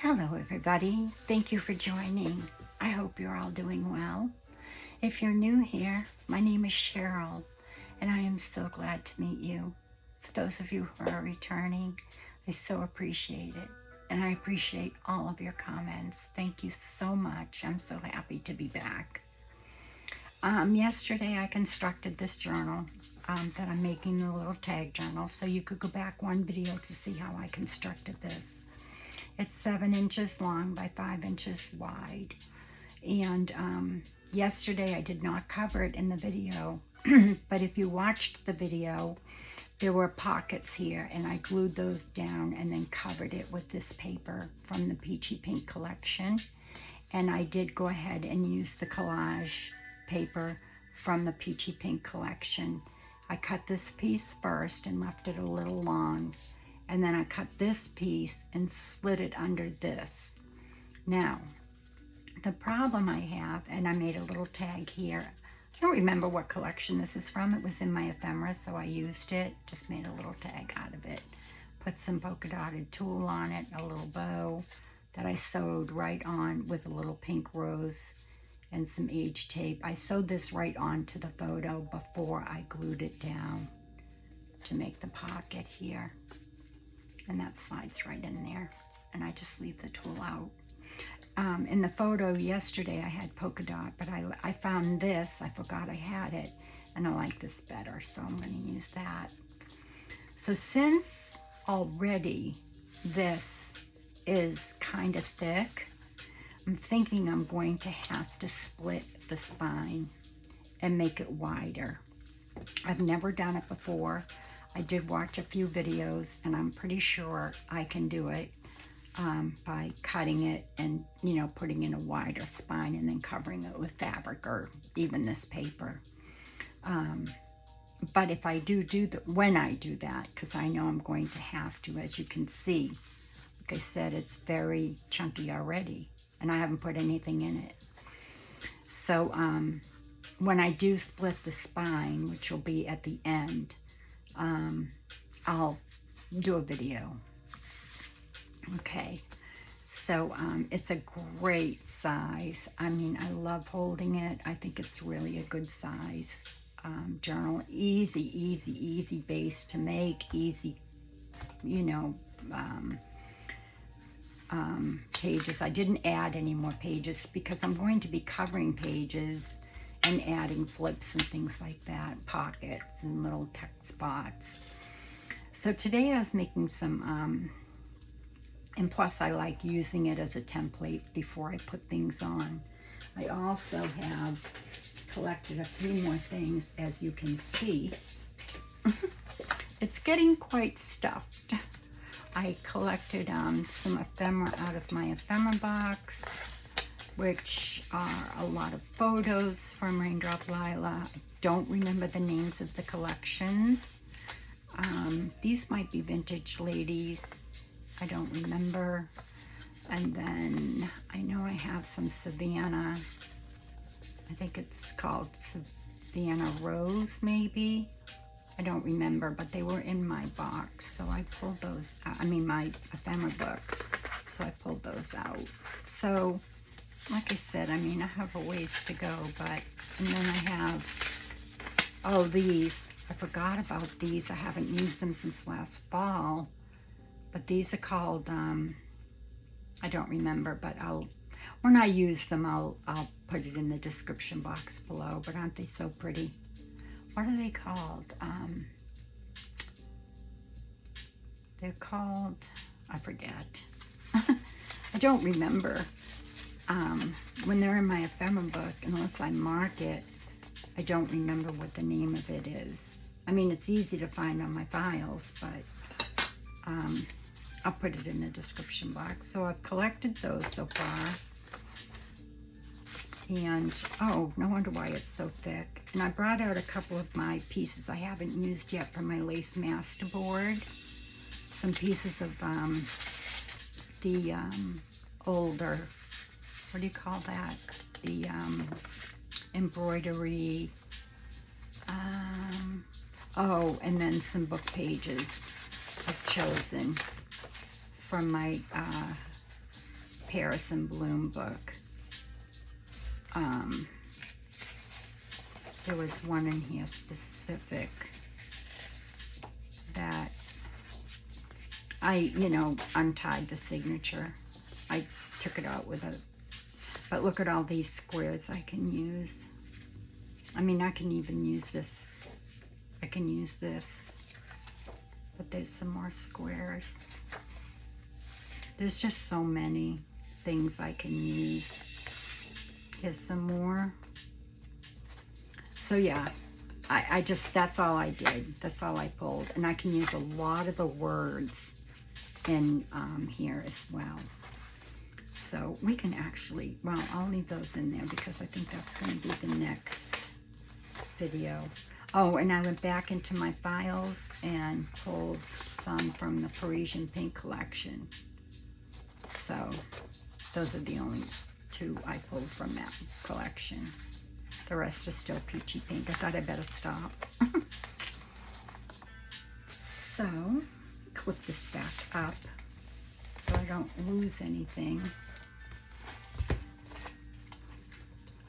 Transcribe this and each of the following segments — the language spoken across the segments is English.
Hello everybody, thank you for joining. I hope you're all doing well. If you're new here, my name is Cheryl and I am so glad to meet you. For those of you who are returning, I so appreciate it and I appreciate all of your comments. Thank you so much. I'm so happy to be back. Yesterday I constructed this journal that I'm making, the little tag journal, so you could go back one video to see how I constructed this. It's 7 inches long by 5 inches wide. And yesterday I did not cover it in the video, but if you watched the video, there were pockets here and I glued those down and then covered it with this paper from the Peachy Pink collection. And I did go ahead and use the collage paper from the Peachy Pink collection. I cut this piece first and left it a little long. And then I cut this piece and slid it under this. Now, the problem I have, and I made a little tag here. I don't remember what collection this is from. It was in my ephemera, so I used it. Just made a little tag out of it. Put some polka dotted tulle on it, a little bow that I sewed right on with a little pink rose and some age tape. I sewed this right onto the photo before I glued it down to make the pocket here. And that slides right in there. And I just leave the tulle out. In the photo yesterday I had polka dot, but I found this. I forgot I had it. And I like this better, so I'm going to use that. So since already this is kind of thick, I'm thinking I'm going to have to split the spine and make it wider. I've never done it before. I did watch a few videos and I'm pretty sure I can do it by cutting it and, you know, putting in a wider spine and then covering it with fabric or even this paper. But if I when I do that, because I know I'm going to have to, as you can see, like I said, it's very chunky already and I haven't put anything in it. So when I do split the spine, which will be at the end, I'll do a video. Okay, so it's a great size. I mean, I love holding it. I think it's really a good size journal. Easy base to make. Easy, you know, pages. I didn't add any more pages because I'm going to be covering pages and adding flips and things like that, pockets and little text spots. So today I was making some, and plus I like using it as a template before I put things on. I also have collected a few more things, as you can see. It's getting quite stuffed. I collected some ephemera out of my ephemera box, which are a lot of photos from Raindrop Lila. I don't remember the names of the collections. These might be Vintage Ladies. I don't remember. And then I know I have some Savannah. I think it's called Savannah Rose, maybe. I don't remember, but they were in my box, so I pulled those out. I mean, my ephemera book. So I pulled those out. So, like I said, I mean, I have a ways to go, but, and then I have, oh, these. I forgot about these. I haven't used them since last fall, but these are called, I don't remember, but when I use them, I'll put it in the description box below, but aren't they so pretty? What are they called? They're called, I forget. I don't remember. When they're in my ephemera book, unless I mark it, I don't remember what the name of it is. I mean, it's easy to find on my files, but I'll put it in the description box. So I've collected those so far. And, oh, no wonder why it's so thick. And I brought out a couple of my pieces I haven't used yet from my lace masterboard. Some pieces of the older, what do you call that? The embroidery. Oh, and then some book pages I've chosen from my Parisian Bloom book. There was one in here specific that I, untied the signature. I took it out with but look at all these squares I can use. I mean, I can even use this. I can use this, but there's some more squares. There's just so many things I can use. Here's some more. So yeah, I just, that's all I did. That's all I pulled. And I can use a lot of the words in here as well. So we can actually, well, I'll leave those in there because I think that's going to be the next video. Oh, and I went back into my files and pulled some from the Parisian Pink collection. So those are the only two I pulled from that collection. The rest is still peachy pink. I thought I better stop. So, clip this back up so I don't lose anything.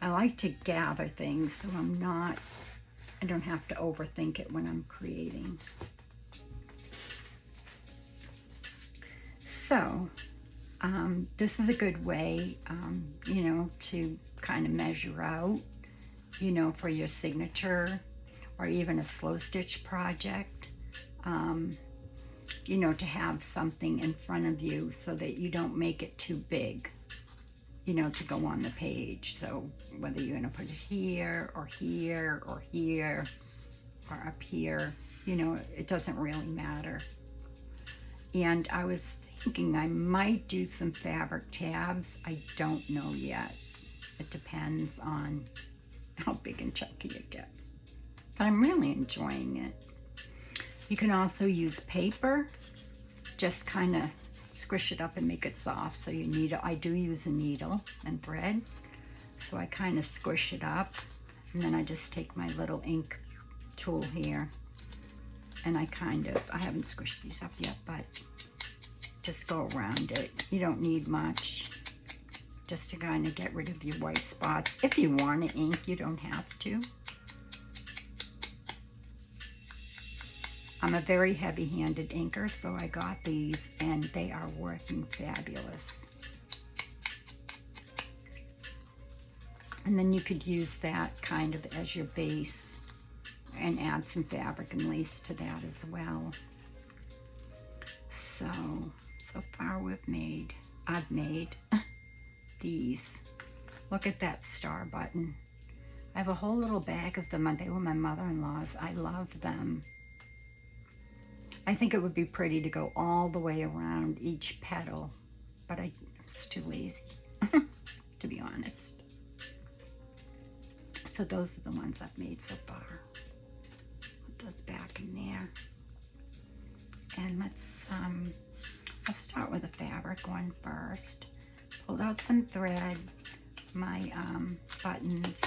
I like to gather things so I don't have to overthink it when I'm creating. So, this is a good way, to kind of measure out, for your signature or even a slow stitch project, to have something in front of you so that you don't make it too big, to go on the page. So whether you're going to put it here or here or here or up here, it doesn't really matter. And I was thinking I might do some fabric tabs. I don't know yet. It depends on how big and chunky it gets. But I'm really enjoying it. You can also use paper. Just kind of squish it up and make it soft. So I do use a needle and thread. So I kind of squish it up. And then I just take my little ink tool here. And I haven't squished these up yet, but just go around it. You don't need much, just to kind of get rid of your white spots. If you want to ink, you don't have to. I'm a very heavy-handed inker, so I got these and they are working fabulous. And then you could use that kind of as your base and add some fabric and lace to that as well. So far I've made these. Look at that star button. I have a whole little bag of them. They were my mother-in-law's. I love them. I think it would be pretty to go all the way around each petal, but I was too lazy, to be honest. So those are the ones I've made so far. Put those back in there. And I'll start with a fabric one first. Pulled out some thread, my buttons,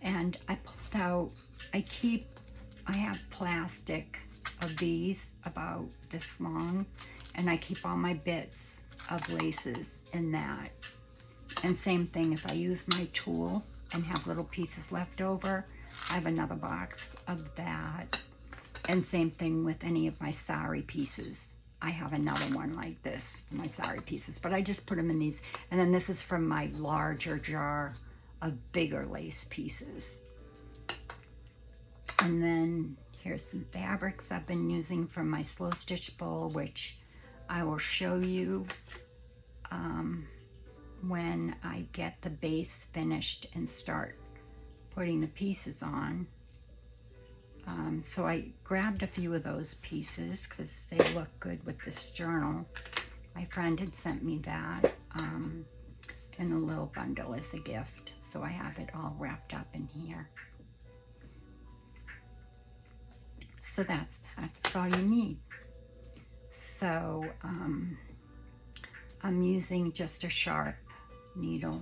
and I pulled out, I have plastic of these about this long, and I keep all my bits of laces in that. And same thing, if I use my tool and have little pieces left over, I have another box of that. And same thing with any of my sari pieces. I have another one like this for my sari pieces, but I just put them in these. And then this is from my larger jar of bigger lace pieces. And then here's some fabrics I've been using from my slow stitch bowl, which I will show you when I get the base finished and start putting the pieces on. So I grabbed a few of those pieces because they look good with this journal. My friend had sent me that in a little bundle as a gift. So I have it all wrapped up in here. So that's all you need. So I'm using just a sharp needle,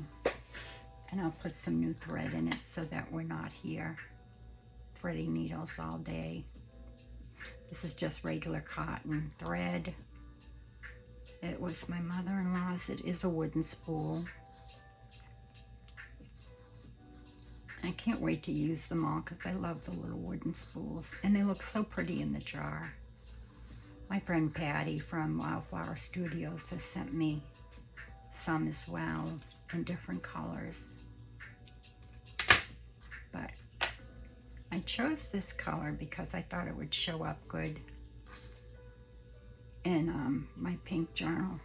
and I'll put some new thread in it so that we're not here threading needles all day. This is just regular cotton thread, It was my mother-in-law's. It is a wooden spool. I can't wait to use them all because I love the little wooden spools. And they look so pretty in the jar. My friend Patty from Wildflower Studios has sent me some as well in different colors. But I chose this color because I thought it would show up good in my pink journal.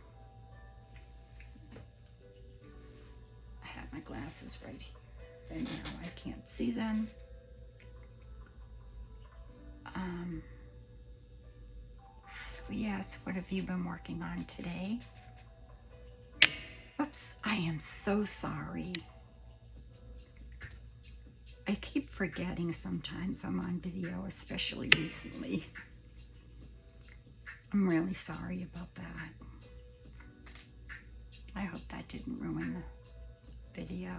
I have my glasses right here. And now I can't see them. So yes, what have you been working on today? Oops, I am so sorry. I keep forgetting sometimes I'm on video, especially recently. I'm really sorry about that. I hope that didn't ruin the video.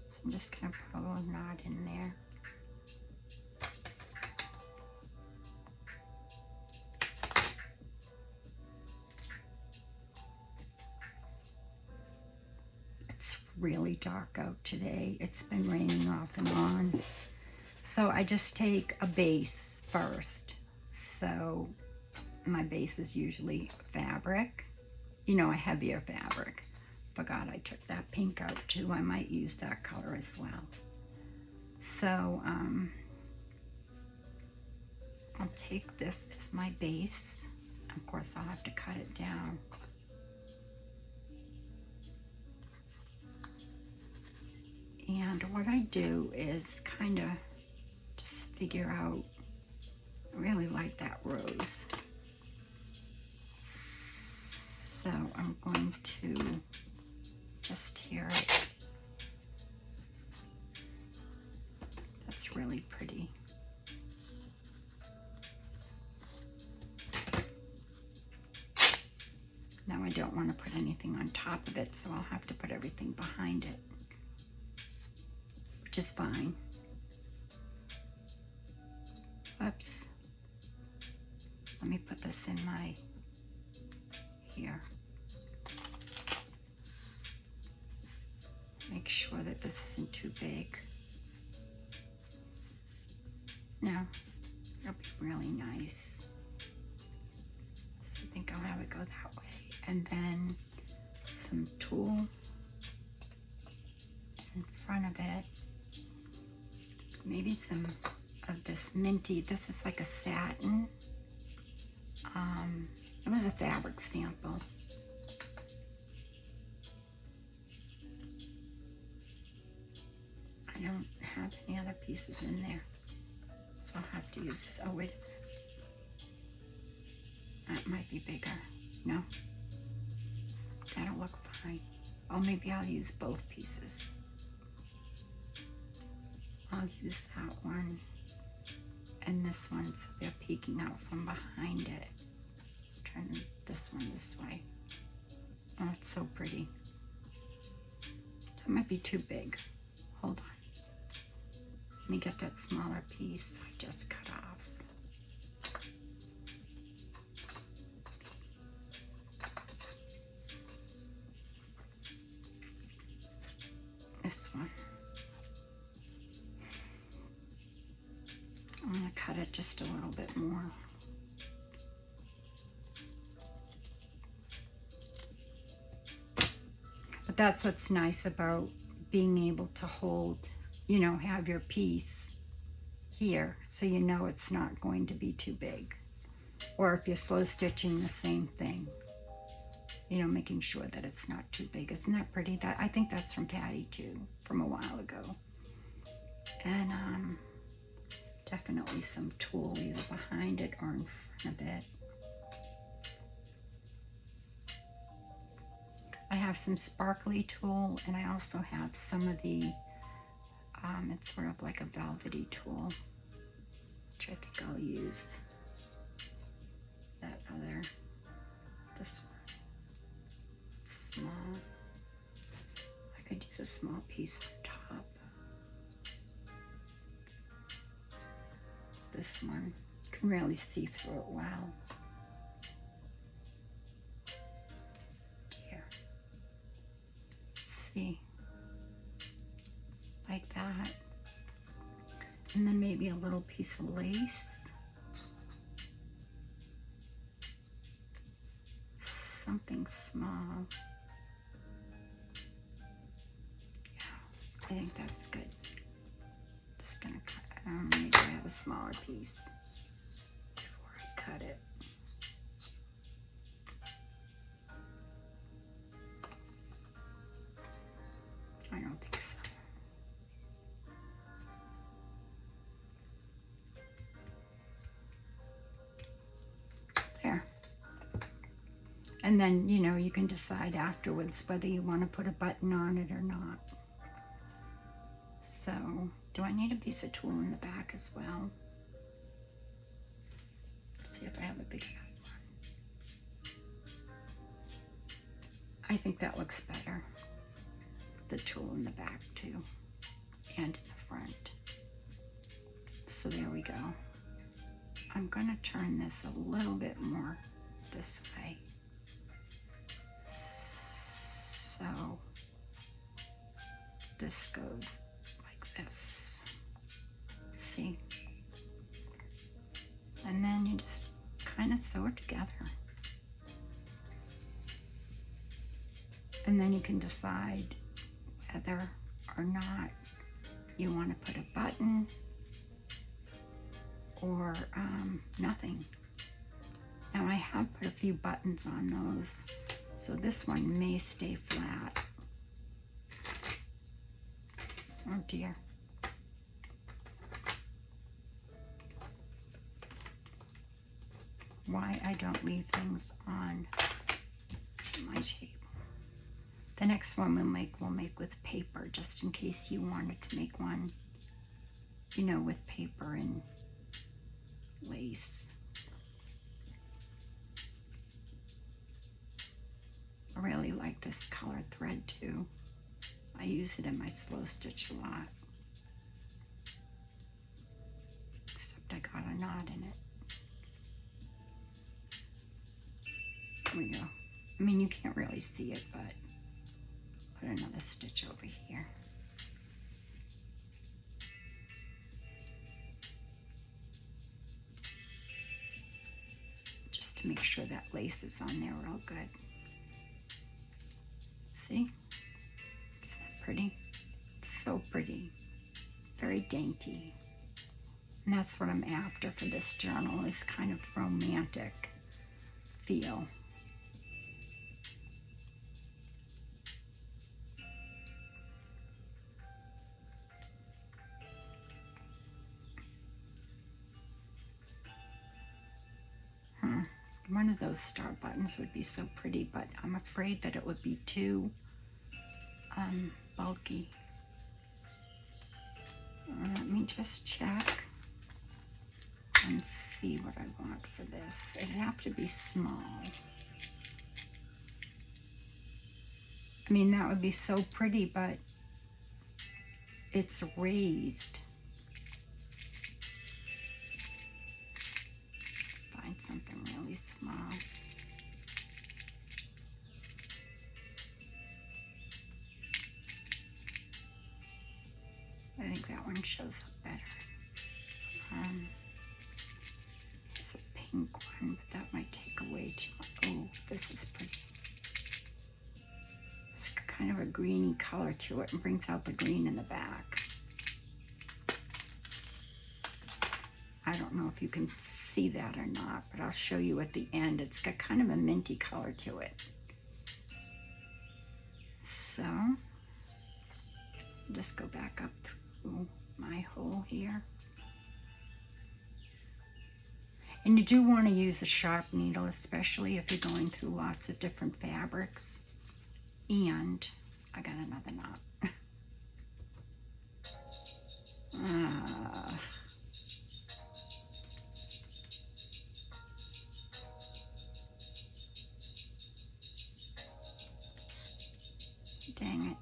So I'm just going to put a little knot in there. It's really dark out today. It's been raining off and on. So I just take a base first. So my base is usually fabric, you know, a heavier fabric. Forgot I took that pink out too. I might use that color as well. So I'll take this as my base. Of course, I'll have to cut it down. And what I do is kind of just figure out, I really like that rose. So I'm going to just tear it. That's really pretty. Now I don't want to put anything on top of it, so I'll have to put everything behind it, which is fine. Oops. Let me put this in my, here. Make sure that this isn't too big. Now, it'll be really nice. So I think I'll have it go that way. And then some tulle in front of it. Maybe some of this minty. This is like a satin. It was a fabric sample. I don't have any other pieces in there, so I'll have to use this. Oh wait, that might be bigger. No, that'll look fine. Oh, maybe I'll use both pieces. I'll use that one and this one so they're peeking out from behind it. Turn this one this way. Oh, it's so pretty. That might be too big. Hold on. Let me get that smaller piece I just cut off. This one. I'm going to cut it just a little bit more. But that's what's nice about being able to hold, you know, have your piece here so you know it's not going to be too big. Or if you're slow stitching, the same thing. You know, making sure that it's not too big. Isn't that pretty? That, I think that's from Patty too, from a while ago. And definitely some tulle either behind it or in front of it. I have some sparkly tulle, and I also have some of the, it's sort of like a velvety tulle, which I think I'll use. That other, this one, it's small. I could use a small piece on top. This one, you can really see through it well. See, like that. And then maybe a little piece of lace. Something small. Yeah, I think that's good. Just gonna cut, maybe I have a smaller piece before I cut it. I don't think so. There. And then, you know, you can decide afterwards whether you want to put a button on it or not. So, do I need a piece of tulle in the back as well? Let's see if I have a big enough one. I think that looks better. The tulle in the back too, and in the front. So there we go. I'm gonna turn this a little bit more this way. So this goes like this. See? And then you just kind of sew it together. And then you can decide whether or not you want to put a button or nothing. Now I have put a few buttons on those, so this one may stay flat. Oh dear. Why I don't leave things on my table. The next one we'll make with paper, just in case you wanted to make one, you know, with paper and lace. I really like this color thread too. I use it in my slow stitch a lot. Except I got a knot in it. There we go. I mean, you can't really see it, but put another stitch over here. Just to make sure that lace is on there real good. See? Isn't that pretty? So pretty. Very dainty. And that's what I'm after for this journal, is kind of romantic feel. One of those star buttons would be so pretty, but I'm afraid that it would be too bulky. Let me just check and see what I want for this. It'd have to be small. I mean, that would be so pretty, but it's raised. Find something really small. I think that one shows up better. It's a pink one, but that might take away too much. Oh, this is pretty. It's kind of a greeny color to it and brings out the green in the back. I don't know if you can see that or not, but I'll show you at the end. It's got kind of a minty color to it. So, just go back up through my hole here. And you do want to use a sharp needle, especially if you're going through lots of different fabrics. And I got another knot. Dang it.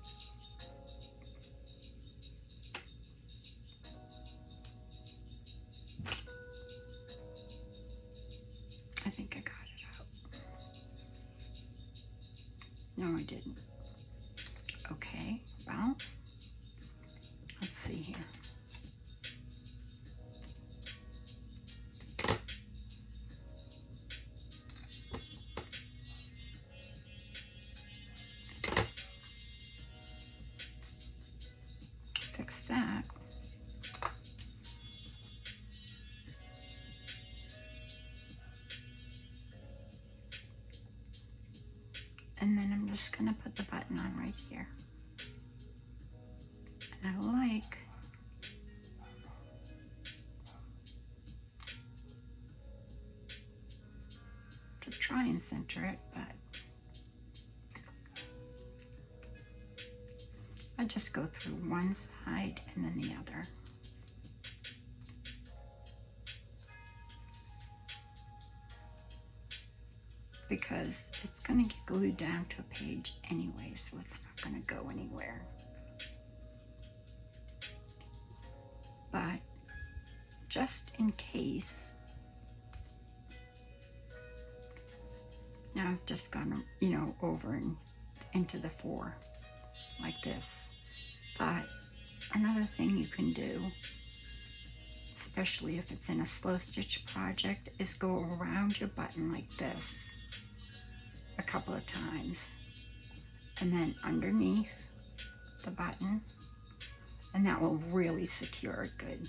I think I got it out. No, I didn't. Okay, well, let's see here. Fix that. And then I'm just gonna put the button on right here. And I like to try and center it, but I just go through one side and then the other. Because it's going to get glued down to a page anyway, so it's not going to go anywhere. But just in case, now I've just gone, you know, over and into the 4 like this. But another thing you can do, especially if it's in a slow stitch project, is go around your button like this a couple of times, and then underneath the button, and that will really secure it good.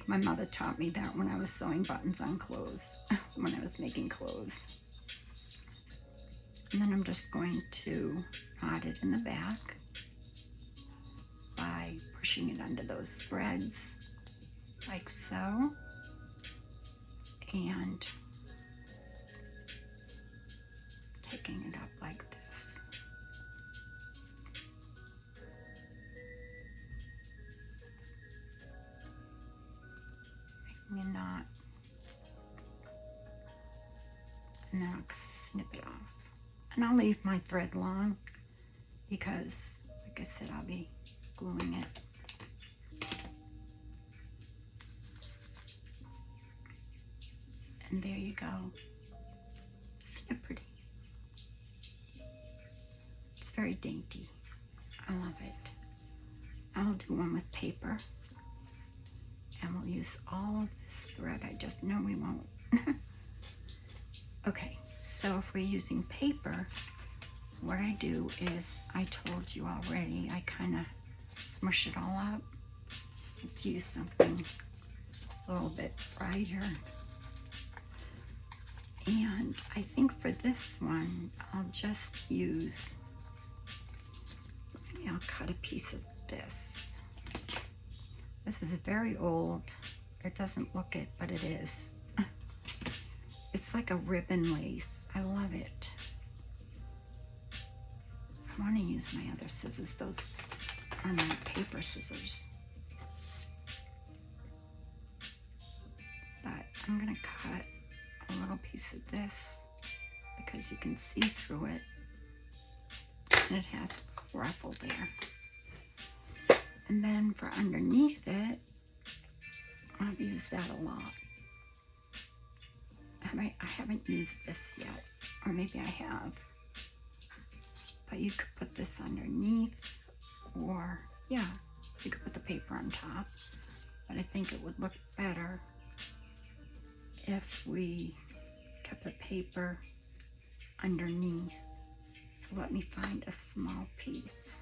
My mother taught me that when I was sewing buttons on clothes, when I was making clothes. And then I'm just going to knot it in the back by pushing it under those threads like so, and taking it up like this. Making a knot, and then I'll snip it off. And I'll leave my thread long because, like I said, I'll be gluing it. And there you go. Isn't it pretty? It's very dainty. I love it. I'll do one with paper, and we'll use all of this thread. I just know we won't. Okay, so if we're using paper, what I do is, I told you already, I kind of smush it all up. Let's use something a little bit brighter. And I think for this one, I'll just use, maybe I'll cut a piece of this. This is very old. It doesn't look it, but it is. It's like a ribbon lace. I love it. I want to use my other scissors. Those are my paper scissors. But I'm going to cut a little piece of this because you can see through it, and it has a ruffle there. And then for underneath it, I've used that a lot. I haven't used this yet, or maybe I have, but you could put this underneath, or yeah, you could put the paper on top, but I think it would look better if we kept the paper underneath. So let me find a small piece.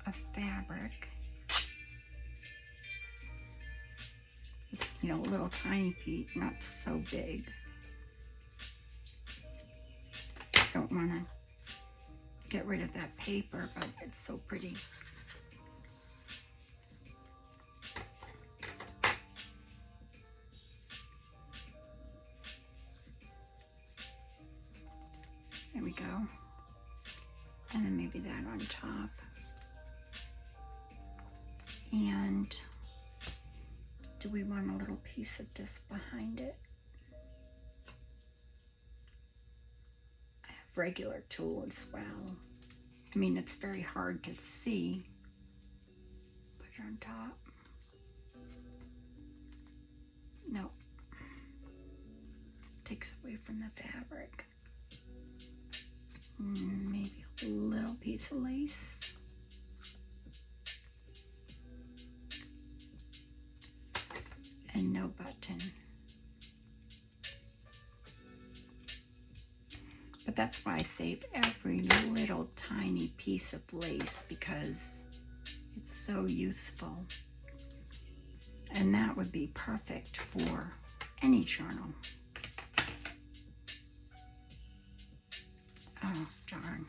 Of fabric. Just, you know, a little tiny piece, not so big. Don't want to get rid of that paper, but it's so pretty. There we go. And then maybe that on top. And do we want a little piece of this behind it? I have regular tulle as well. I mean, it's very hard to see. Put it on top. No. Takes away from the fabric. Maybe a little piece of lace. And no button. But that's why I save every little tiny piece of lace, because it's so useful. And that would be perfect for any journal. Oh, darn.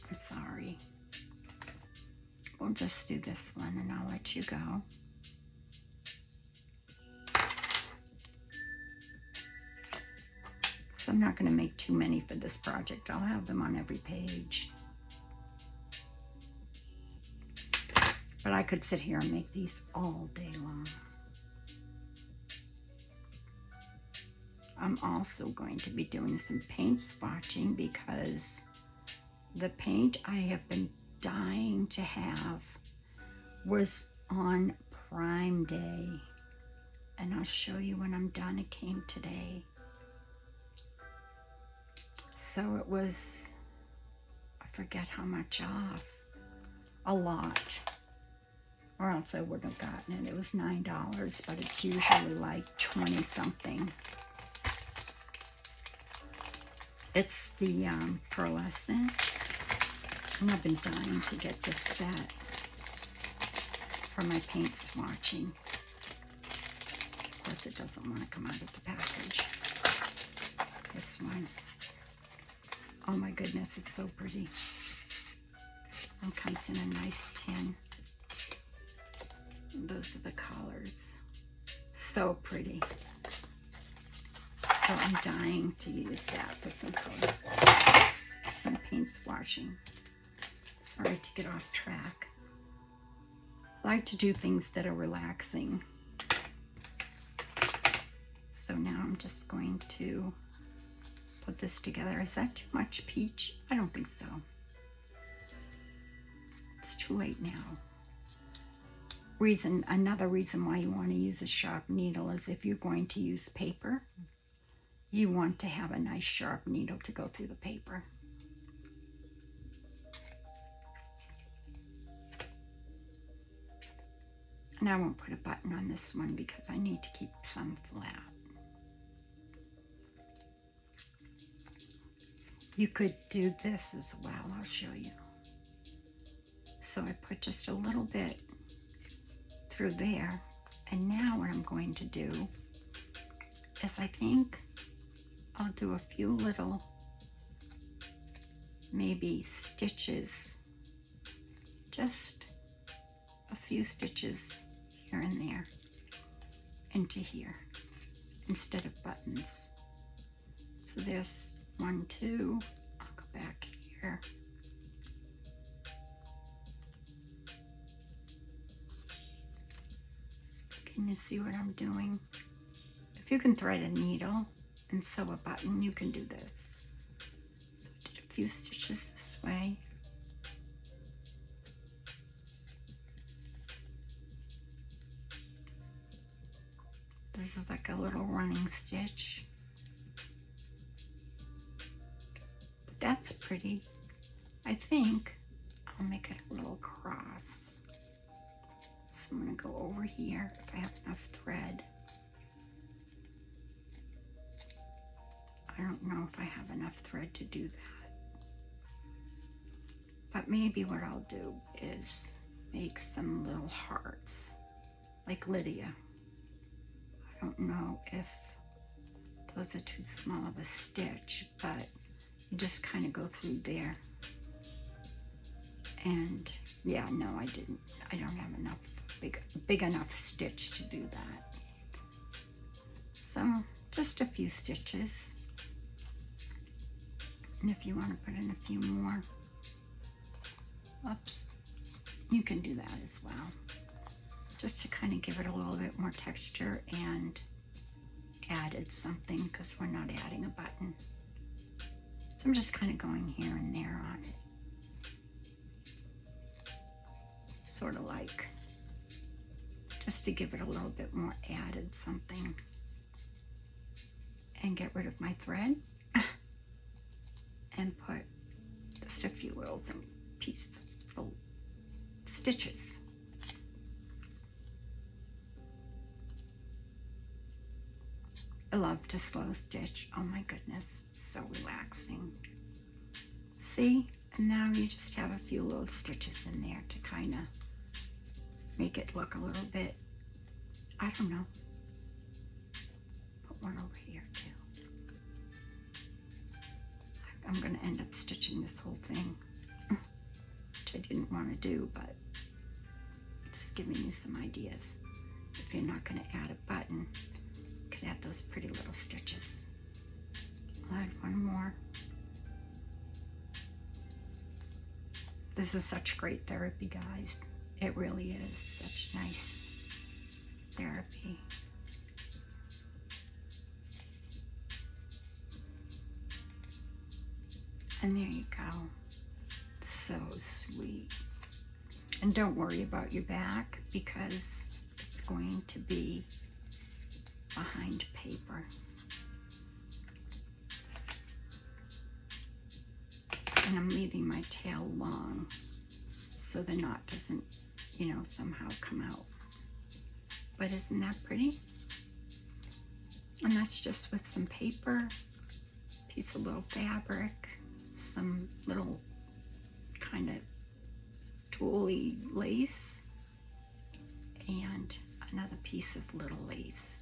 I'm sorry. We'll just do this one and I'll let you go. So I'm not going to make too many for this project. I'll have them on every page. But I could sit here and make these all day long. I'm also going to be doing some paint swatching, because the paint I have been dying to have was on Prime Day. And I'll show you when I'm done. It came today. So it was, I forget how much off. A lot. Or else I wouldn't have gotten it. It was $9, but it's usually like 20 something. It's the pearlescent, and I've been dying to get this set for my paint swatching. Of course, it doesn't want to come out of the package. This one. Oh my goodness, it's so pretty. It comes in a nice tin. And those are the colors. So pretty. So I'm dying to use that for some color swatches, some paint swatching. Sorry to get off track. I like to do things that are relaxing. So now I'm just going to put this together. Is that too much peach? I don't think so. It's too late now. Another reason why you want to use a sharp needle is if you're going to use paper, you want to have a nice sharp needle to go through the paper. And I won't put a button on this one because I need to keep some flat. You could do this as well. I'll show you. So I put just a little bit through there. And now what I'm going to do is, I think I'll do a few little, maybe stitches, just a few stitches here and there into here instead of buttons. So there's 1, 2, I'll go back here. Can you see what I'm doing? If you can thread a needle and sew a button, you can do this. So I did a few stitches this way. This is like a little running stitch. But that's pretty. I think I'll make it a little cross. So I'm going to go over here if I have enough thread. I don't know if I have enough thread to do that. But maybe what I'll do is make some little hearts, like Lydia. I don't know if those are too small of a stitch, but you just kind of go through there. And yeah, no, I didn't. I don't have enough big enough stitch to do that. So just a few stitches. And if you want to put in a few more, oops, you can do that as well. Just to kind of give it a little bit more texture and added something, because we're not adding a button. So I'm just kind of going here and there on it. Sort of like, just to give it a little bit more added something. and get rid of my thread and put just a few little pieces, little stitches. I love to slow stitch. Oh my goodness, it's so relaxing. See? And now you just have a few little stitches in there to kind of make it look a little bit, I don't know. Put one over here too. I'm going to end up stitching this whole thing, which I didn't want to do, but just giving you some ideas. If you're not going to add a button, you can add those pretty little stitches. I'll add one more. This is such great therapy, guys. It really is such nice therapy. And there you go. So sweet. And don't worry about your back because it's going to be behind paper. And I'm leaving my tail long so the knot doesn't, you know, somehow come out. But isn't that pretty? And that's just with some paper, piece of little fabric, some little kind of tulle lace, and another piece of little lace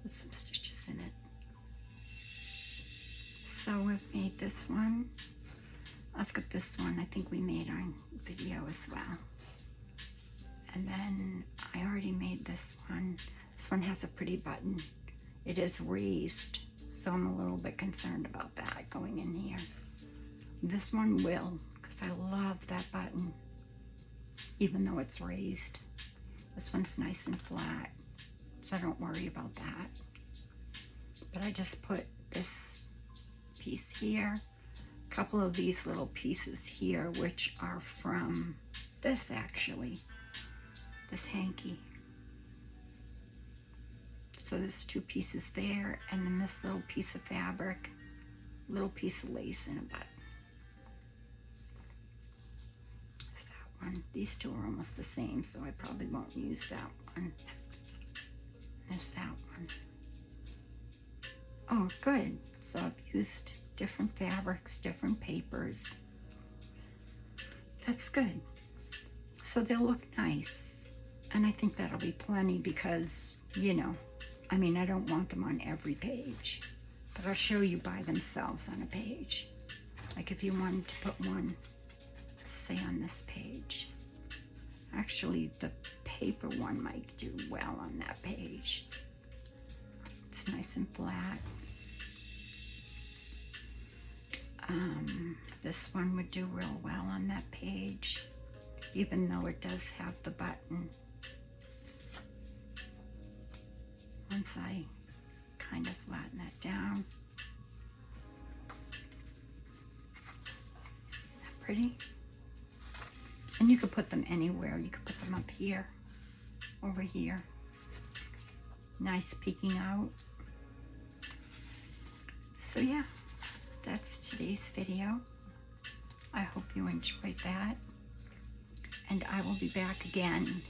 with some stitches in it. So we've made this one. I've got this one I think we made on video as well. And then I already made this one. This one has a pretty button. It is raised, so I'm a little bit concerned about that going in here. This one will, because I love that button, even though it's raised. This one's nice and flat, so I don't worry about that. But I just put this piece here, a couple of these little pieces here, which are from this actually, this hanky. So there's two pieces there, and then this little piece of fabric, little piece of lace in a button. There's that one. These two are almost the same, so I probably won't use that one. There's that one. Oh, good. So I've used different fabrics, different papers. That's good. So they'll look nice. And I think that'll be plenty because, you know, I mean, I don't want them on every page, but I'll show you by themselves on a page. Like if you wanted to put one, say on this page. Actually, the paper one might do well on that page. It's nice and flat. This one would do real well on that page, even though it does have the button. Once I kind of flatten that down. Isn't that pretty? And you could put them anywhere. You could put them up here, over here. Nice peeking out. So yeah, that's today's video. I hope you enjoyed that. And I will be back again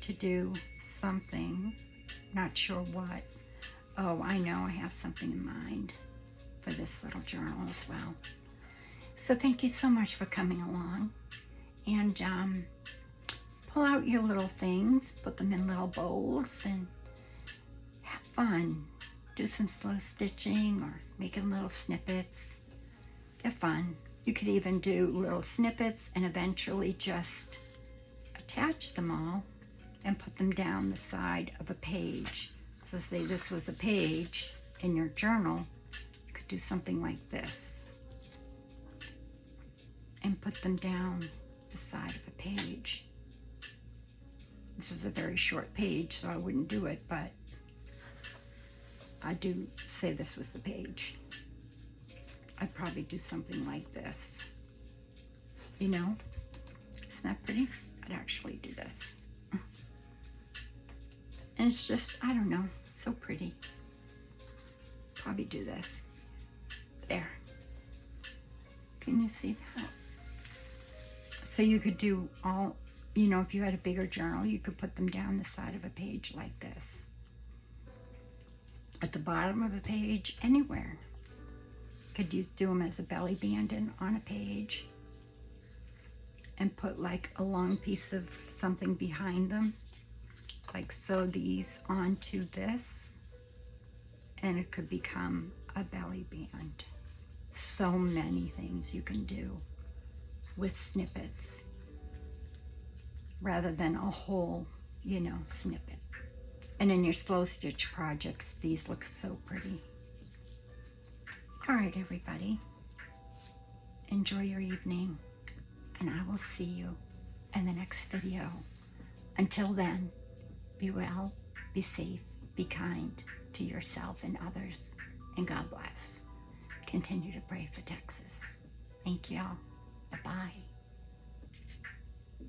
to do something. Not sure what. Oh, I know I have something in mind for this little journal as well. So thank you so much for coming along. And pull out your little things, put them in little bowls, and have fun. Do some slow stitching or making little snippets. They're fun. You could even do little snippets and eventually just attach them all and put them down the side of a page. So say this was a page in your journal, you could do something like this and put them down the side of a page. This is a very short page, so I wouldn't do it, but I do say this was the page. I'd probably do something like this. You know, isn't that pretty? I'd actually do this. And it's just, I don't know, so pretty. probably do this. There. Can you see that? So you could do all, you know, if you had a bigger journal, you could put them down the side of a page like this. At the bottom of a page, anywhere. Could you do them as a belly band on a page and put like a long piece of something behind them, like sew these onto this, and it could become a belly band. So many things you can do with snippets rather than a whole, you know, snippet. And in your slow stitch projects, these look so pretty. All right, everybody, enjoy your evening, and I will see you in the next video. Until then, be well, be safe, be kind to yourself and others, and God bless. Continue to pray for Texas. Thank you all. Bye-bye.